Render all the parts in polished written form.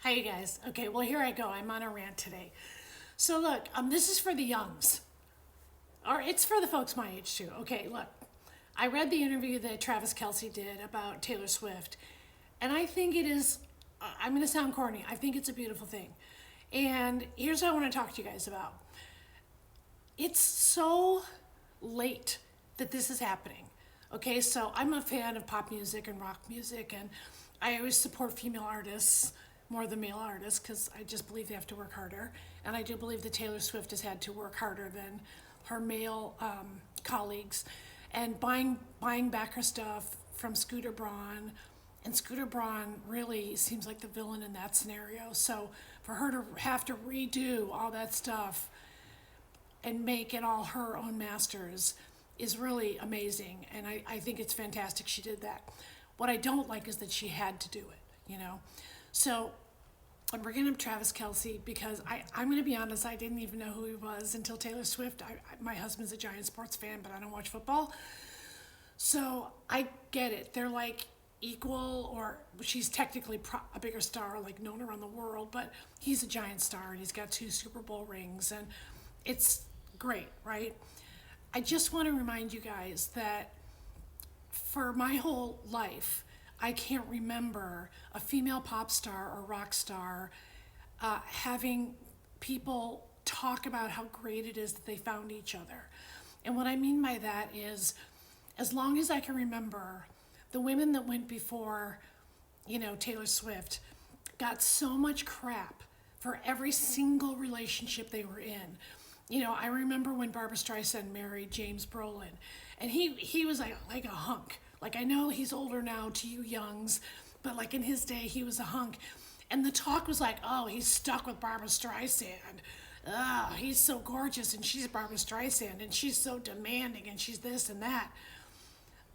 Hi, you guys. Okay, well, here I go. I'm on a rant today. So, look, this is for the youngs, or it's for the folks my age too. Okay, look, I read the interview that Travis Kelsey did about Taylor Swift, and I think it is, I'm going to sound corny, I think it's a beautiful thing. And here's what I want to talk to you guys about. It's so late that this is happening. Okay, so I'm a fan of pop music and rock music, and I always support female artists more than male artists because I just believe they have to work harder. And I do believe that Taylor Swift has had to work harder than her male colleagues. And buying back her stuff from Scooter Braun, and Scooter Braun really seems like the villain in that scenario. So for her to have to redo all that stuff and make it all her own masters is really amazing. And I think it's fantastic she did that. What I don't like is that she had to do it. So I'm bringing up Travis Kelsey because I'm going to be honest, I didn't even know who he was until Taylor Swift. My husband's a giant sports fan, but I don't watch football. So I get it. They're like equal, or she's technically a bigger star, like known around the world, but he's a giant star and he's got 2 Super Bowl rings and it's great, right? I just want to remind you guys that for my whole life, I can't remember a female pop star or rock star having people talk about how great it is that they found each other. And what I mean by that is, as long as I can remember, the women that went before, Taylor Swift, got so much crap for every single relationship they were in. I remember when Barbra Streisand married James Brolin, and he was like a hunk. Like, I know he's older now to you youngs, but like in his day, he was a hunk. And the talk was like, oh, he's stuck with Barbra Streisand. He's so gorgeous, and she's Barbra Streisand, and she's so demanding, and she's this and that.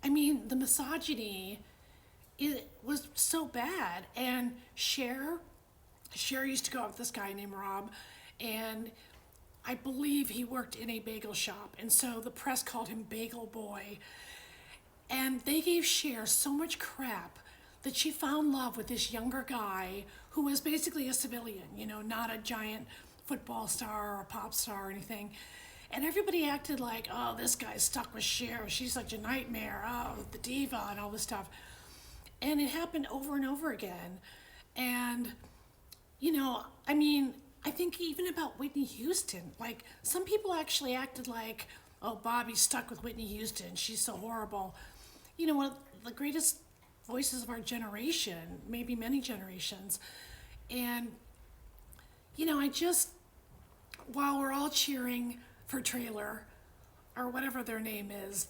I mean, the misogyny, it was so bad. And Cher used to go out with this guy named Rob, and I believe he worked in a bagel shop, and so the press called him Bagel Boy. And they gave Cher so much crap that she found love with this younger guy who was basically a civilian, not a giant football star or pop star or anything. And everybody acted like, oh, this guy's stuck with Cher. She's such a nightmare. Oh, the diva and all this stuff. And it happened over and over again. And, I think even about Whitney Houston, like some people actually acted like, oh, Bobby's stuck with Whitney Houston. She's so horrible. One of the greatest voices of our generation, maybe many generations. And, while we're all cheering for Trailer, or whatever their name is,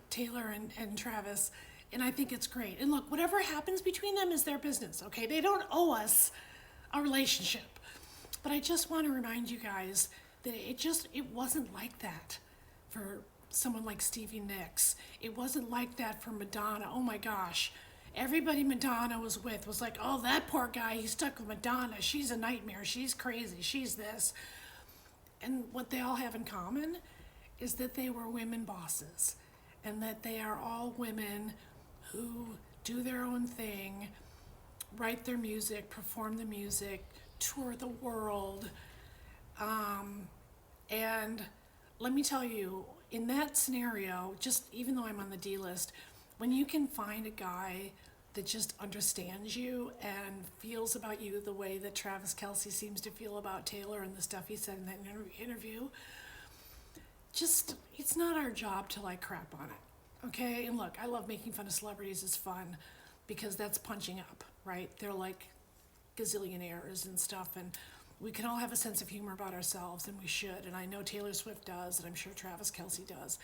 Taylor and Travis, and I think it's great. And look, whatever happens between them is their business, okay? They don't owe us a relationship. But I just want to remind you guys that it wasn't like that for someone like Stevie Nicks. It wasn't like that for Madonna. Oh my gosh. Everybody Madonna was with was like, oh, that poor guy, he's stuck with Madonna. She's a nightmare. She's crazy. She's this. And what they all have in common is that they were women bosses, and that they are all women who do their own thing, write their music, perform the music, tour the world. And let me tell you, in that scenario, just even though I'm on the D list, when you can find a guy that just understands you and feels about you the way that Travis Kelsey seems to feel about Taylor and the stuff he said in that interview, just, it's not our job to like crap on it, okay? And look, I love making fun of celebrities. It's fun because that's punching up, right? They're like gazillionaires and stuff, and we can all have a sense of humor about ourselves, and we should. And I know Taylor Swift does, and I'm sure Travis Kelsey does,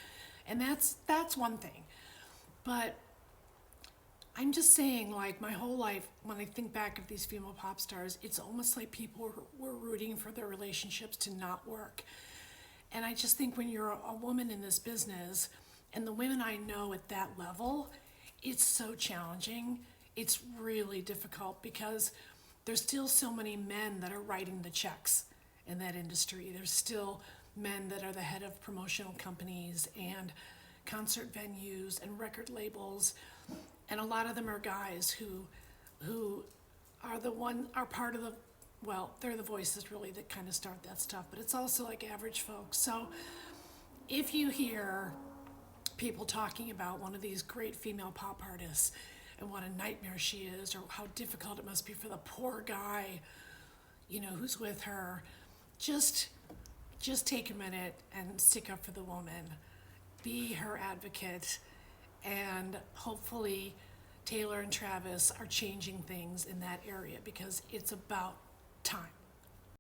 and that's one thing. But I'm just saying, like, my whole life, when I think back of these female pop stars, it's almost like people were rooting for their relationships to not work. And I just think when you're a woman in this business, and the women I know at that level, it's so challenging. It's really difficult because there's still so many men that are writing the checks in that industry. There's still men that are the head of promotional companies and concert venues and record labels, and a lot of them are guys who are part of the, well, they're the voices really that kind of start that stuff, but it's also like average folks. So if you hear people talking about one of these great female pop artists and what a nightmare she is, or how difficult it must be for the poor guy, who's with her, just take a minute and stick up for the woman, be her advocate, and hopefully Taylor and Travis are changing things in that area because it's about time.